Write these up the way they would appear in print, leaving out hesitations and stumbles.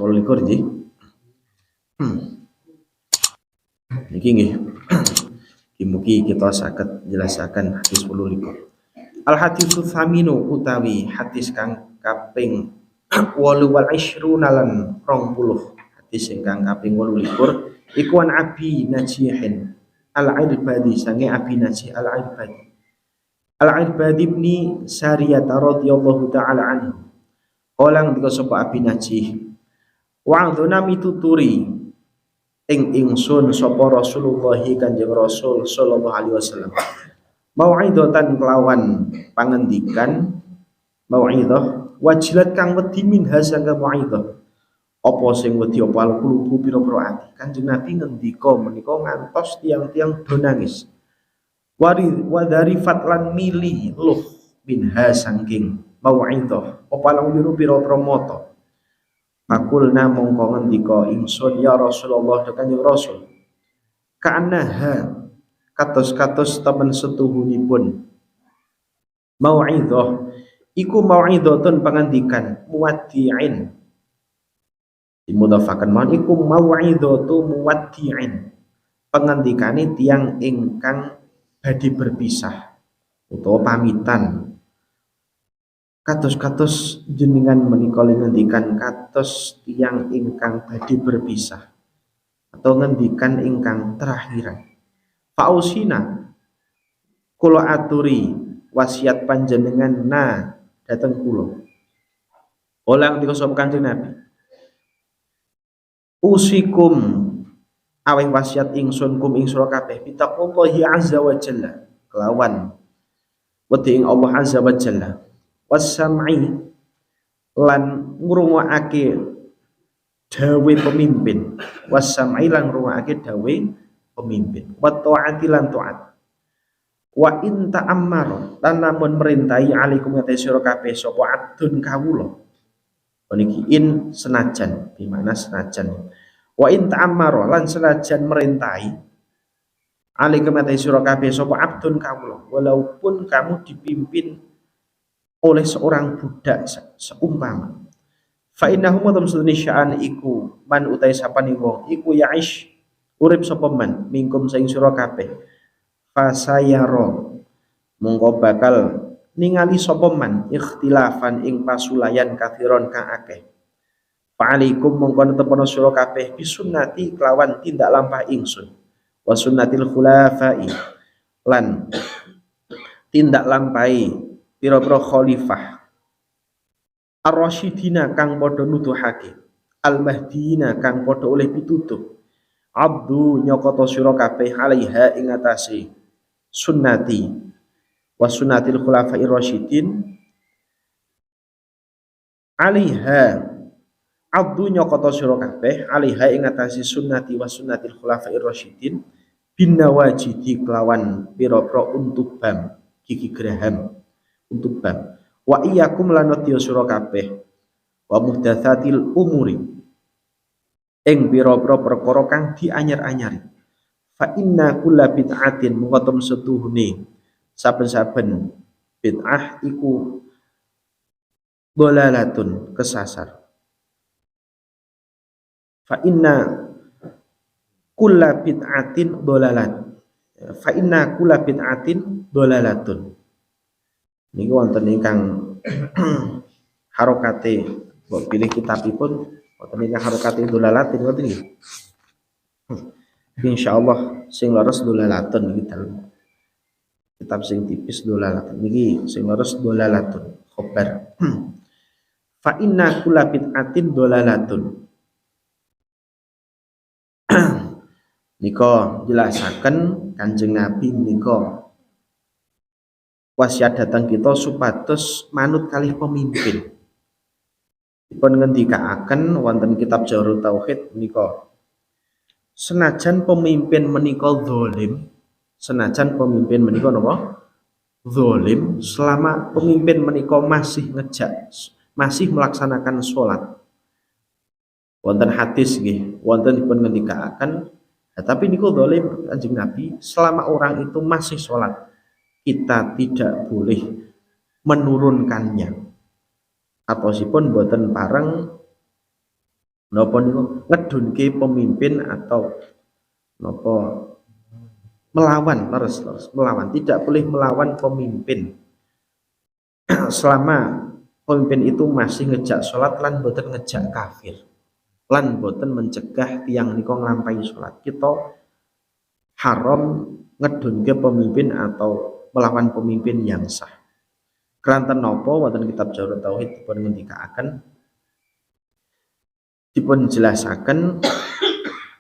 18 nggih. Niki nggih. Mugi kita saged jelasaken hadis 18. Al haditsu tsaminu utawi hadis kang kaping 28 lan 20. Hadis ingkang kaping 28 iku an Abi Najihin Al-Irbadi sange Abi Najih Al-Irbadi. Al-Irbadi ibni Sariyah radhiyallahu taala anhu. Olang dika sapa Abi Najih. Wa'dhuna mituturi ing ingsun sapa Rasulullah Kanjeng Rasul sallallahu alaihi wasallam. Mau'idatan kelawan pangendikan mau'idah wajilat kang wedi minha sangga mau'idah. Apa sing wedi apa al-qulubu pira-pira ati. Kanjeng Nabi ngendika menika ngantos tiang-tiang do nangis. Wadari fatlan mili luh minha sangking mau'idah. Apa lang pira-pira mata. Makulna mongko ngendika ingsun ya Rasulullah Kanjeng Rasul. Ka'annaha katos-katos temen setuhunipun mau'idhah iku mau'idhatun pangandikan muwaddi'in dimudhafakan man iku mau'idhatu muwaddi'in pangandikane tiang ingkang badhe berpisah utawa pamitan. Kados-kados jenengan menika ngendikan kados tiang ingkang badhe berpisah atau ngendikan ingkang terakhiran. Fausina kula aturi wasiat panjenengan dhateng kula. Olang dika sapa Kanjeng Nabi. Usikum aweh wasiat ingsun kum ing sira kabeh bitaqwallahi azza wa jalla kelawan wedi ing Allah azza wa jalla. Wasam'i lan ngrungokake dawe pemimpin. Wasam'i lan ngrungokake dawe pemimpin. Wa ta'ati lan taat. Wa in ta'ammar lan namun merintahi alaikum ngate sira kabeh sapa abdun kawula. Niki in senajan di mana senajan. Wa in ta'ammar lan senajan merintahi alaikum ngate sira kabeh sapa abdun kawula. Walaupun kamu dipimpin oleh seorang budak seumpama. Fa innahu mudamsunisyan iku man utai sapane wong iku ya'ish urip sapa man mingkum sing sira kabeh fasayara mongko bakal ningali sapa man ikhtilafan ing pasulayan kathiron kang akeh. Fa'alaikum mongko netepana sira kabeh bisunnati kelawan tindak lampah ingsun wa sunnatil khulafai lan tindak lampahi pira-pira khalifah ar-rasyidina kang padha nuduhake al-mahdiyina kang padha oleh pitutuh abdu nyokoto sira kabeh alaiha ing atase sunnati wa sunnatil khulafa'ir rasyidin alaiha abdu nyokoto sira kabeh alaiha ing atase sunnati wa sunnatil khulafa'ir rasyidin bin nawajidi kelawan pira-pira untubam gigi geraham untubam wa iyyakum lanadya sira kabeh wa muhdatsatil umuri ing pira-pira perkara kang dianyar-anyari. Fa inna kulla bid'atin mungkatum setuhune saben-saben bid'ah iku dolalatun kesasar. Fa inna kulla bid'atin dolalat. Fa inna kulla bid'atin dolalatun. Niki wonten ingkang harokate mbok pilih kitabipun wonten ingkang harokate dolalatin ngoten nggih. Insyaallah sing leres dolalatun iki dalem kitab sing tipis dolalatun niki sing leres dolalatun khobar. Fa inna kulla bid'atin dolalatun. Nika jelasaken Kanjeng Nabi nika wasiat datang kita supados manut kalih pemimpin. Dipun ngendikaaken wonten kitab Jahrul Tauhid nika senajan pemimpin menika zalim, senajan pemimpin menika napa? Zalim, selama pemimpin menika masih ngejak, masih melaksanakan sholat. Wonten hadis nggih, wonten dipun ngendikaaken, tapi niku zalim Kanjeng Nabi, selama orang itu masih sholat, kita tidak boleh menurunkannya. Atosipun boten pareng napa niku ngedunke pemimpin atau napa melawan, melawan, tidak boleh melawan pemimpin selama pemimpin itu masih ngejak sholat lan boten ngejak kafir, lan boten mencegah tiang niko nglampahi sholat. Kita haram ngedunke pemimpin atau melawan pemimpin yang sah. Keranten nopo wonten kitab Jawahirut Tauhid dipun ngendikaaken, dipun jelasaken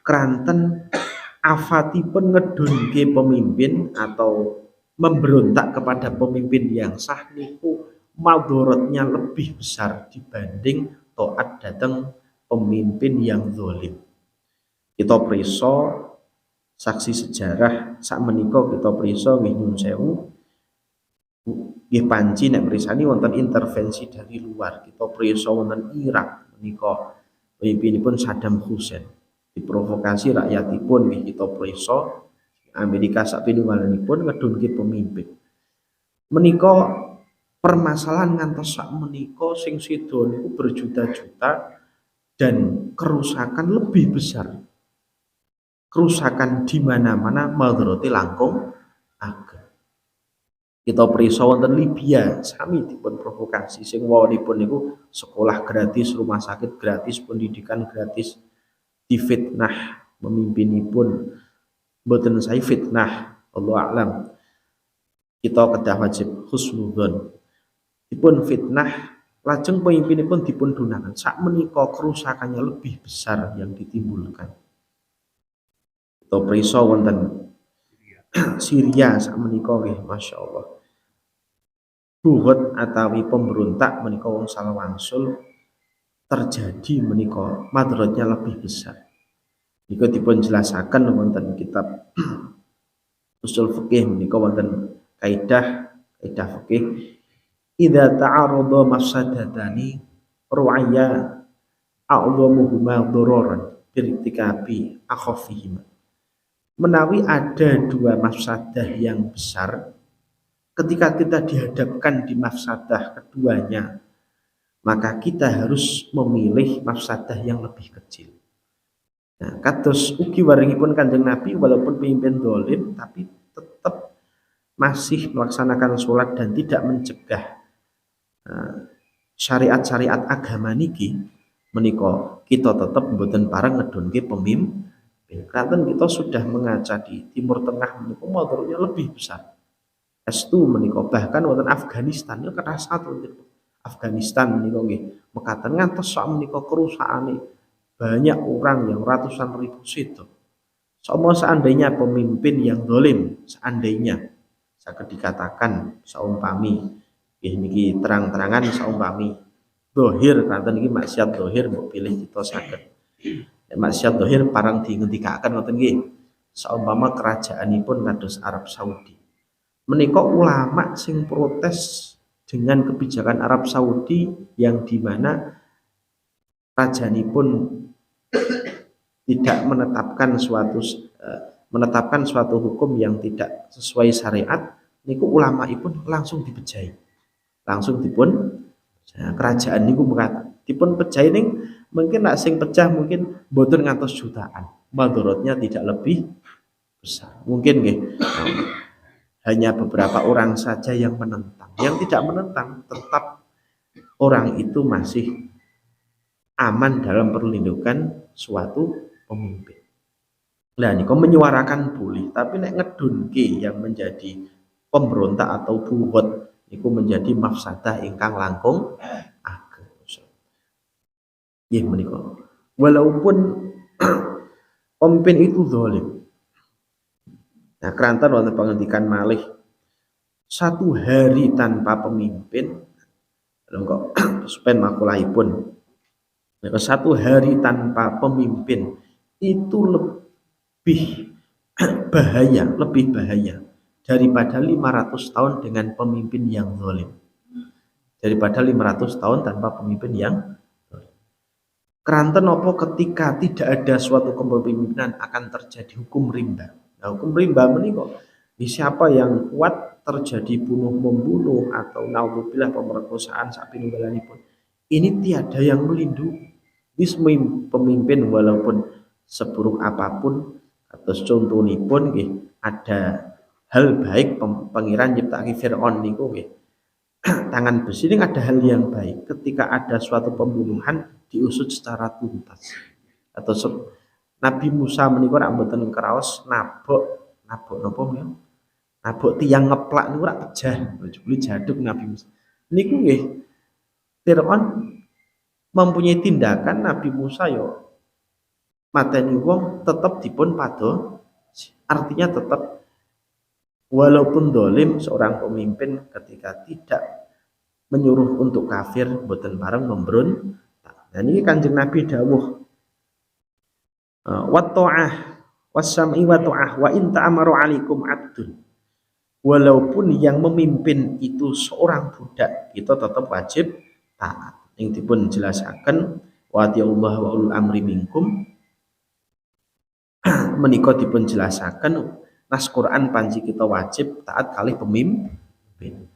keranten afatipun ngedunke pemimpin atau memberontak kepada pemimpin yang sah niku madorotnya lebih besar dibanding taat datang pemimpin yang zalim. Kita prisa saksi sejarah sak menika, kita prisa nggih nyuwun sewu nggih panci nek mrisani wonten intervensi dari luar. Kita prisa wonten Irak menika pemimpinipun Saddam Hussein, diprovokasi rakyatipun nggih kita prisa Amerika sak pinunggalanipun ngedunke pemimpin. Menika permasalahan ngantos sak menika sing sida niku berjuta-juta dan kerusakan lebih besar. Kerusakan di mana-mana madharate langkung ageng. Kita prisa wonten Libya sami dipun provokasi sing wawonipun niku sekolah gratis, rumah sakit gratis, pendidikan gratis, difitnah pemimpinipun mboten saya fitnah, Allah alam. Kita kedah wajib husnudzon. Dipun fitnah lajeng pemimpinipun dipun dunakan. Sak menika kerusakannya lebih besar yang ditimbulkan. Kita prisa wonten Syria sak menika nggih masyaallah. Buhut atawi pemberontak menika wong salah wangsul terjadi menika madharatnya lebih besar. Niku dipun jelasaken wonten kitab usul fikih menika wonten kaidah fikih idza ta'arada mafsadatani ru'ayya a'dhamuhuma dararan birtikabi akhafihima. Menawi ada dua mafsadah yang besar, ketika kita dihadapkan di mafsadah keduanya, maka kita harus memilih mafsadah yang lebih kecil. Nah, kados ugi waringipun Kanjeng Nabi walaupun pemimpin dolim tapi tetap masih melaksanakan sholat dan tidak mencegah syariat-syariat agama niki menika kita tetap mboten parang ngedunke pemimpin. Karena kita sudah mengaca di Timur Tengah menika madharanya lebih besar. Estu menika bahkan wonten Afghanistan ya kerasa Afghanistan menika nggih mekaten ngantos sak menika kerusakane banyak orang yang ratusan ribu situ. Seandainya pemimpin yang dolim, seandainya saged dikatakan saumpami niki terang-terangan saumpami dohir kanten niki maksiat dohir mbok pilih kita saged. Maksiat dohir parang dingendikaken ngoten nggih. Saumpama kerajaanipun kados Arab Saudi. Menika ulama sing protes dengan kebijakan Arab Saudi yang dimana rajanipun tidak menetapkan suatu hukum yang tidak sesuai syariat, niku ulama pun langsung dipejahi. Langsung dipun kerajaan niku dipun pejahi ning mungkin nak sing pecah mungkin mboten ngantos jutaan. Madharatnya tidak lebih besar. Mungkin nggih. Hanya beberapa orang saja yang menentang. Yang tidak menentang tetap orang itu masih aman dalam perlindungan suatu pemimpin. Nah, niku menyuarakan boleh, tapi nek ngedunke yang menjadi pemberontak atau buhut niku menjadi mafsadah ingkang langkung ageng. Nggih menika. Walaupun pemimpin itu zalim. Nah, keranten wonten pangandikan malih satu hari tanpa pemimpin, kok suspen makulahipun. Satu hari tanpa pemimpin itu lebih bahaya daripada 500 tahun dengan pemimpin yang zalim. Daripada 500 tahun tanpa pemimpin yang zalim. Keranten apa ketika tidak ada suatu kepemimpinan akan terjadi hukum rimba. Nah, hukum rimba menika siapa yang kuat terjadi bunuh-membunuh atau naudzubillah pemerkosaan sak pinunggalanipun. Ini tiada yang melindungi. Pemimpin walaupun seburuk apapun atau contohipun nggih ada hal baik pangeran nyiptake Firaun niku nggih tangan besi ini ada hal yang baik ketika ada suatu pembunuhan diusut secara tuntas atau Nabi Musa menika rak mboten kraos nabok napa ya nabok tiang ngeplak niku rak pejah jebule jaduk Nabi Musa niku nggih Firaun mempunyai tindakan Nabi Musa yo mateni wong tetap dipun pado artinya tetap walaupun dolim seorang pemimpin ketika tidak menyuruh untuk kafir boten bareng memberontak. Nah ini Kanjeng Nabi dawuh wa ta'ah was-sam'i wa ta'ah wa in ta'amaru 'alaikum 'abdun. Walaupun yang memimpin itu seorang budak, kita tetap wajib taat. Yang dipun jelasaken wa Allah wa ulul amri minkum menika dipun jelasaken nas Quran panji kita wajib taat kalih pemimpin.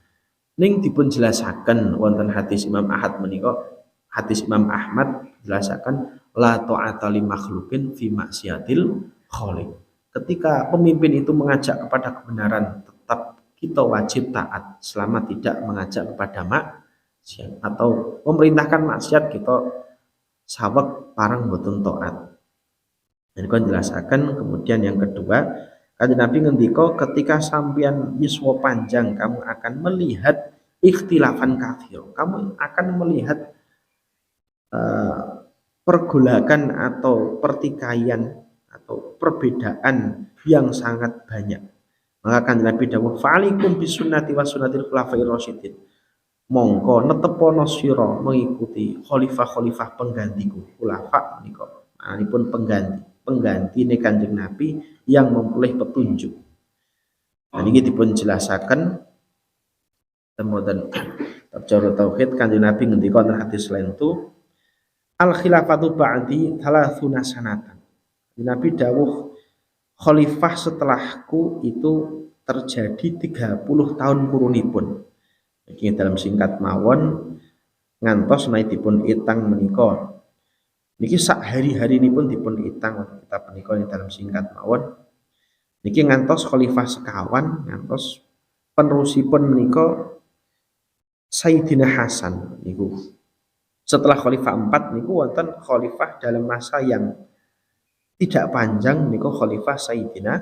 Ning dipun jelasaken wonten hadis Imam Ahmad menika hadis Imam Ahmad jelasaken la ta'ata li makhluqin fi maksiatil khaliq. Ketika pemimpin itu mengajak kepada kebenaran tetap kita wajib taat selama tidak mengajak kepada maksiat atau memerintahkan maksiat kita saweg parang boten taat. Dan kon jelasaken kemudian yang kedua Kanjeng Nabi ngendika ketika sampeyan yuswa panjang kamu akan melihat ikhtilafan kafir. Kamu akan melihat pergolakan atau pertikaian atau perbedaan yang sangat banyak. Maka Kanjeng Nabi dawuh fa'alikum bisunnati wa sunnatil khulafair rasyidin. Mongko netepono sira mengikuti khalifah-khalifah penggantiku. Khulafa menika manipun pengganti Kanjeng Nabi yang memperoleh petunjuk. Nah ini dipun jelasaken temuan Tabjarut Tauhid Kanjeng Nabi ngendika wonten hadis lain itu al khilafatu ba'di 30 sanatan. Nabi dawuh khalifah setelahku itu terjadi 30 tahun kurunipun. Iki dalam singkat mawon ngantos naikipun itang menika. Niki sak hari-hari ini pun dipun itang kitab menika dalam singkat mawon. Niki ngantos khalifah sekawan ngantos penerusipun menika Sayyidina Hasan niku. Setelah khalifah 4 niku wonten khalifah dalam masa yang tidak panjang niku khalifah Sayyidina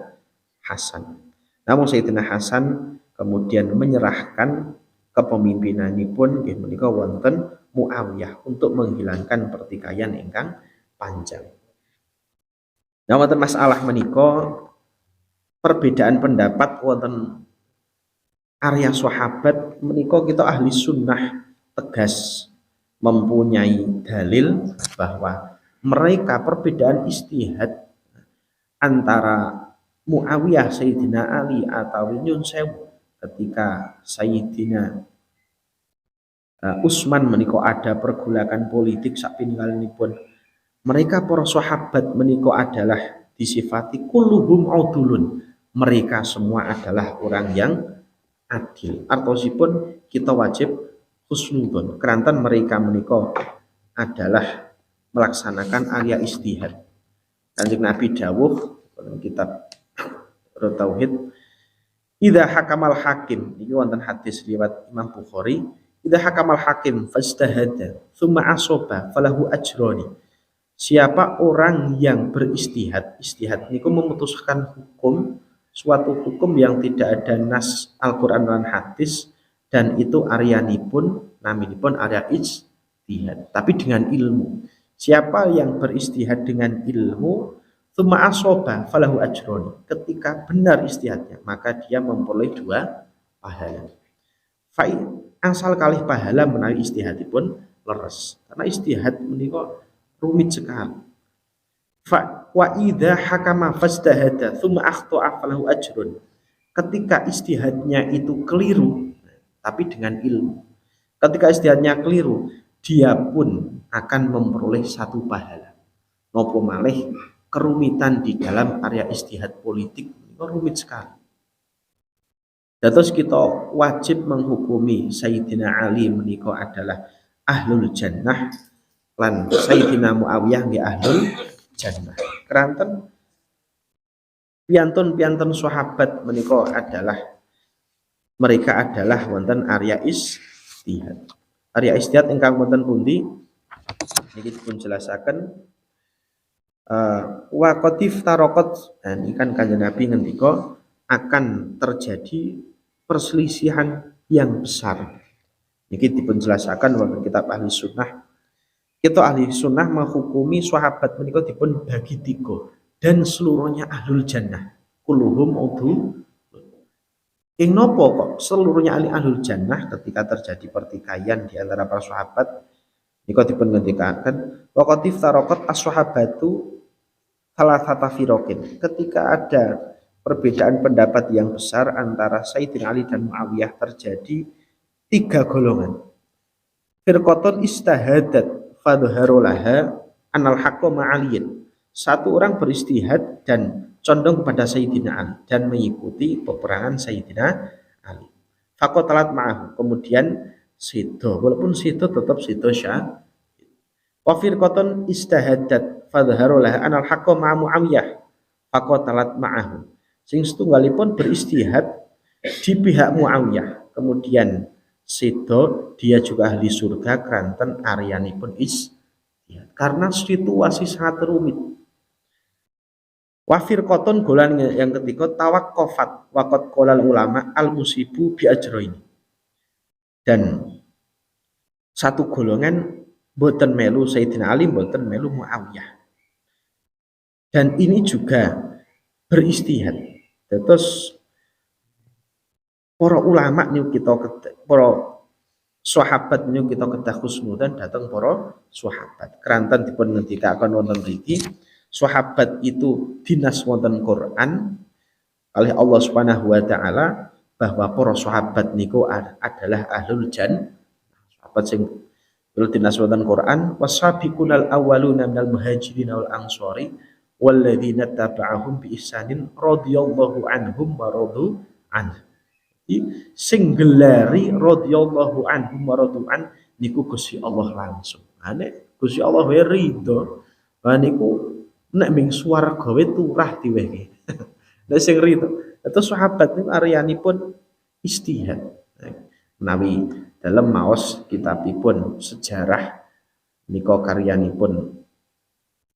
Hasan. Namun Sayyidina Hasan kemudian menyerahkan kepemimpinanipun nggih menika wonten Muawiyah untuk menghilangkan pertikaian ingkang panjang. Nah wonten masalah menika perbedaan pendapat wonten area sahabat menika kita ahli sunnah tegas mempunyai dalil bahwa mereka perbedaan istihad antara Muawiyah Sayyidina Ali atau nyun sewu ketika Sayyidina Utsman menika ada pergolakan politik sak pininggalinipun mereka para sahabat menika adalah disifati kulluhum audulun mereka semua adalah orang yang adil artosipun kita wajib husnudzon keranten mereka menika adalah melaksanakan area istihad. Kanjeng Nabi dawuh dalam kitab Tauhid idza hakamal hakim iki wonten hadis riwayat Imam Bukhari idza hakamal hakim fastahada tsumma asaba falahu ajrani. Siapa orang yang beristihad istihad niku memutuskan hukum suatu hukum yang tidak ada nas Al-Qur'an dan hadis dan itu areanipun naminipun area ijtihad tapi dengan ilmu. Siapa yang beristihad dengan ilmu tsumma asaba falahu ajroni. Ketika benar istihadnya, maka dia memperoleh 2 pahala. Asal kalih pahala menawi istihadipun leres. Karena istihad menika rumit sekali. Wa idza hakama fastahada tsumma akhta'a falahu ajrun. Ketika istihadnya itu keliru, tapi dengan ilmu. Ketika istihadnya keliru, dia pun akan memperoleh 1 pahala. Nopo malih kerumitan di dalam area istihad politik itu rumit sekali. Terus kita wajib menghukumi Sayyidina Ali menika adalah ahlul jannah lan Sayyidina Muawiyah nggih ahlul jannah. Keranten piantun-piantun sahabat menika adalah mereka adalah wonten Arya Istihad. Arya Istihad ingkang wonten pundi niki dipun jelasaken wa qatif taraqat, dan ikan kanjeng Nabi ngendika akan terjadi perselisihan yang besar. Niki dipun jelasaken wonten kitab Ahli Sunnah. Kita Ahli Sunnah menghukumi sahabat menika dipun bagi tiga dan seluruhnya ahlul jannah. Kulluhum udhu. Ing nopo kok seluruhnya ahlul jannah ketika terjadi pertikaian di antara para sahabat nika dipun ngendikaken waqatif taraqat as-sahabatu thalathata firaqin. Ketika ada perbedaan pendapat yang besar antara Sayyidina Ali dan Muawiyah terjadi tiga golongan. Firqatun istahadat fadharulaha anal haqqo ma'aliyin. Satu orang beristihad dan condong kepada Sayyidina Ali dan mengikuti peperangan Sayyidina Ali. Faqatalat ma'ahu, kemudian sido, walaupun sido tetap sido syah. Wa firqatun istahadat fadharulaha anal haqqo ma'a Muawiyah. Faqatalat ma'ahu. Sing setunggalipun beristihad di pihak Muawiyah, kemudian sido dia juga ahli surga keranten aryanipun istihad karena situasi sangat rumit. Wa firqatun golan yang ketiga tawaqqafat waqad qolal ulama al musibu bi ajraini. Dan satu golongan boten melu Sayyidina Ali, boten melu Muawiyah. Dan ini juga beristihad. Terus para ulama niku kita para sahabat niku kita kedah husnudzan datang para sahabat. Keranten dipun ngendikaken wonten mriki, sahabat itu dinas wonten Quran oleh Allah Subhanahu wa taala bahwa para sahabat niku adalah ahlul jannah. Sahabat sing dinas wonten Quran wasabiqunal awwaluna minal muhajirin wal ansori walladzina taba'ahum bi ihsanin radhiyallahu anhum wa radu anhu. Sing gelari radhiyallahu anhum wa radu an niku Gusti Allah langsung. Nek Gusti Allah wae ridho, niku nek ming swarga wae turah diwehke. Nek sing ridho, terus sahabat niku aryanipun istihad. Menawi dalam maos kitabipun sejarah menika karyanipun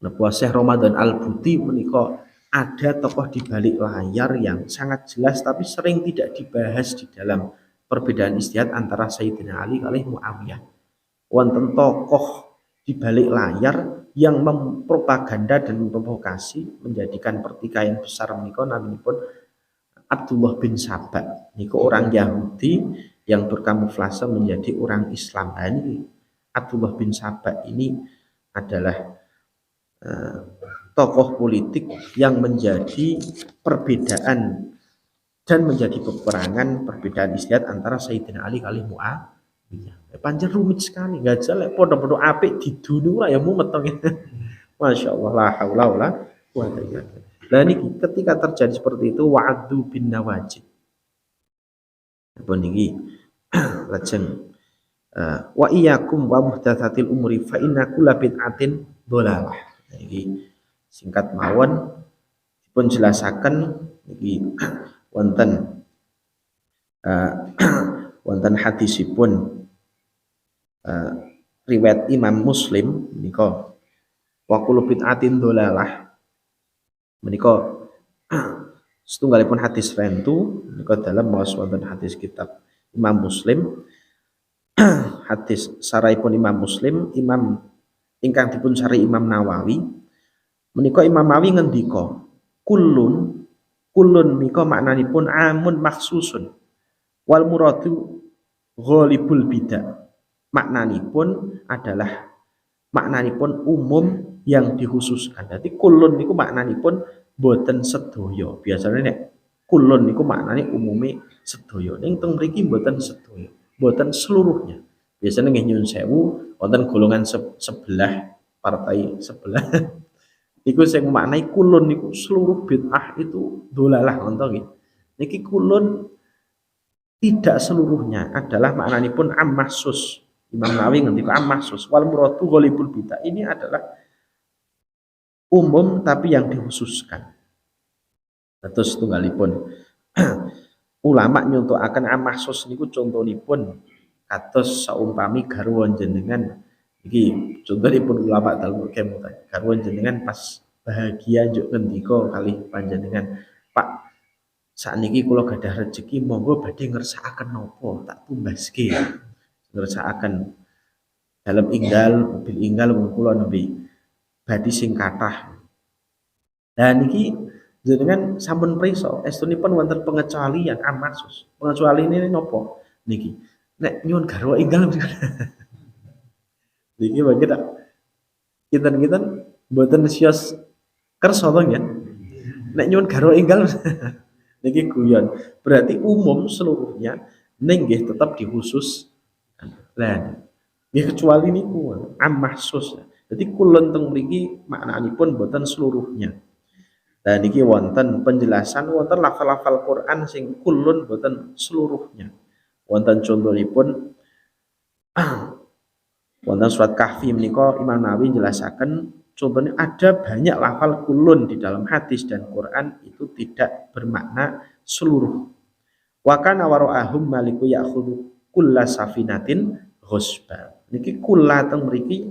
Nabi Syekh Ramadan Al-Buti menika ada tokoh di balik layar yang sangat jelas tapi sering tidak dibahas di dalam perbedaan istihad antara Sayyidina Ali kalih Muawiyah. Wonten tokoh di balik layar yang mempropaganda dan memprovokasi menjadikan pertikaian besar menika naminipun Abdullah bin Sabah. Niku orang Yahudi yang berkamuflase menjadi orang Islam. Nah, ini Abdullah bin Sabah ini adalah tokoh politik yang menjadi perbedaan dan menjadi peperangan perbedaan istihad antara Sayyidina Ali kalih Muawiyah. Pancen rumit sekali, enggak jelek padha-padha apik didunu ya mumet to. Masyaallah la haula wala quwata illa billah. Lah niki ketika terjadi seperti itu wa'addu bin nawajid. Apa niki lajeng wa iyyakum wa muhdatsatil umuri fa inna kulla bid'atin dhalalah. Iki singkat mawon dipun jelasaken iki wonten wonten hadisipun riwayat Imam Muslim menika wa kullu bid'atin dhalalah menika setunggalipun hadis rentu menika dalam maos wonten hadis kitab Imam Muslim hadis saraipun Imam Muslim Imam ingkang dipun sari Imam Nawawi menika Imam Nawawi ngendika kullun menika maknanipun amun maksusun wal muradu ghalibul bidah, maknanipun adalah maknanipun umum yang dikhususkan. Dadi kullun niku maknanipun boten sedaya. Biasane nek kullun niku maknane umume sedaya. Ning teng mriki boten sedaya, boten seluruhnya. Biasanya nggih nyun sewu wonten golongan sebelah partai sebelah niku sing maknai kulun niku seluruh bid'ah itu dolalah ngoten nggih. Niki kulun tidak seluruhnya adalah maknanipun am mahsus Imam Nawawi ngendika mahsus wal muradu ghalibul bidah. Ini adalah umum tapi yang dikhususkan. Terus tunggalipun ulama nyontohaken mahsus niku contonipun kados saumpami garwa jenengan iki contonipun ulama dalam kemah garwa jenengan pas bahagia njuk ngendika kalih panjenengan, Pak sakniki kula gadah rejeki monggo badhe ngersakaken napa tak tumbaske ngersakaken dalam inggal mobil inggal wong kula nembe badhe sing kathah. Lah niki jenengan sampun prisa estunipun wonten pengecualian amasus. Pengecualian ini napa niki? Nek nyuwun garwa enggal niki bagi tak kinten-kinten mboten siyos kersa to nggih. Nek nyuwun garwa enggal niki guyon. Berarti umum seluruhnya ning nggih tetap dikhusus. Lah nggih kecuali niku amasus. Jadi kulon teng mriki maknanipun mboten seluruhnya. Nah niki wonten penjelasan wonten lafal-lafal Quran sing kulun boten seluruhnya. Wonten contohipun wonten surat Kahfi menika Imam Nawawi jelasaken contohnya ada banyak lafal kulun di dalam hadis dan Quran itu tidak bermakna seluruh. Wa kana wara'ahum maliku ya'khudhu kulla safinatin ghusba. Niki kulla teng mriki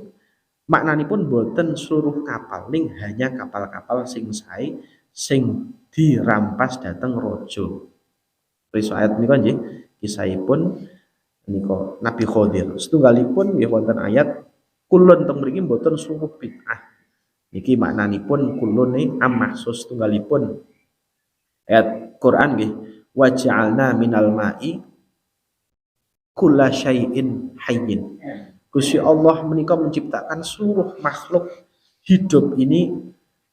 maknanipun boten seluruh kapal ning hanya kapal-kapal sing sae sing dirampas dateng raja. Riso ayat menika nggih kisahipun menika Nabi Khidir. Setunggalipun nggih wonten ayat kulun teng mriki boten seluruh bid'ah. Niki maknanipun kulune mahsus setunggalipun ayat Quran nggih waja'alna minal ma'i kulla syai'in hayyin. Gusti Allah menika menciptakan seluruh makhluk hidup ini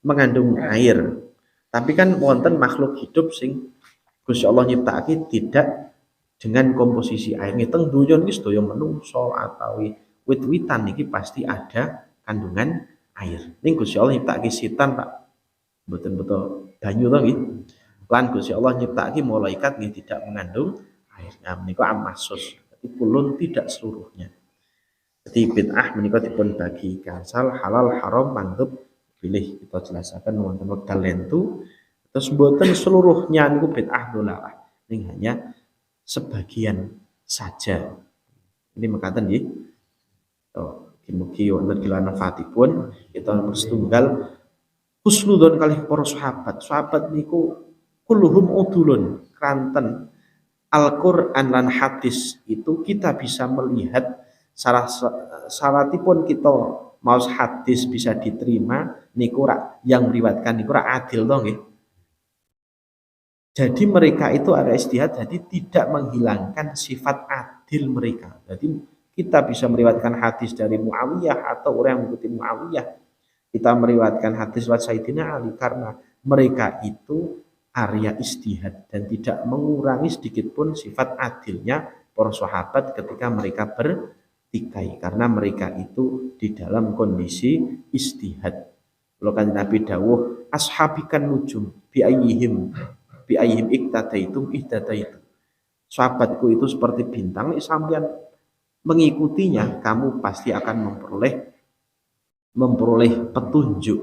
mengandung air. Tapi kan wonten makhluk hidup sing Gusti Allah nyiptakake tidak dengan komposisi air. Ngiteng donya niki sedaya menungso atau wit-witan niki pasti ada kandungan air. Ning Gusti Allah nyiptakake setan Pak. Mboten betul banyu to nggih. Lan Gusti Allah nyiptakake malaikat nggih tidak mengandung air. Nah menika amasus. Jadi kulun tidak seluruhnya. Jadi bid'ah menika dipun bagi gangsal halal haram mandub pilih kita jelaskan wonten wekdal lentu terus mboten seluruhnya niku bid'ah dolalah ning hanya sebagian saja. Ini mekaten nggih. Mugi wonten kila nafatipun kita nomor setunggal husnudzon kalih para sahabat. Sahabat niku kulluhum udulun kranten Al-Qur'an lan hadis itu kita bisa melihat syaratipun kita mau hadis bisa diterima niku yang meriwayatkan niku adil to nggih. Jadi mereka itu ada istihad jadi tidak menghilangkan sifat adil mereka. Jadi kita bisa meriwayatkan hadis dari Muawiyah atau orang yang mengikuti Muawiyah. Kita meriwayatkan hadis dari Sayyidina Ali karena mereka itu area istihad dan tidak mengurangi sedikit pun sifat adilnya para sahabat ketika mereka bertikai karena mereka itu di dalam kondisi istihad. Kalau kan Nabi dawuh ashabikan nujum bi ayyihim iktadaitum. Sahabatku itu seperti bintang, sampean mengikutinya kamu pasti akan memperoleh petunjuk.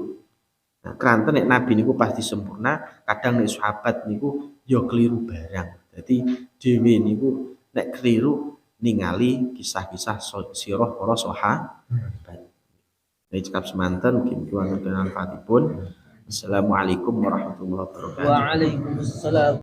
Nah, kranten nek Nabi niku pasti sempurna, kadang nek sahabat niku ya keliru barang. Jadi dhewe niku nek keliru ningali kisah-kisah sirah para sahabat. Nek cekap semanten mugi-mugi wonten manfaatipun. Assalamualaikum warahmatullahi wabarakatuh. Waalaikumsalam.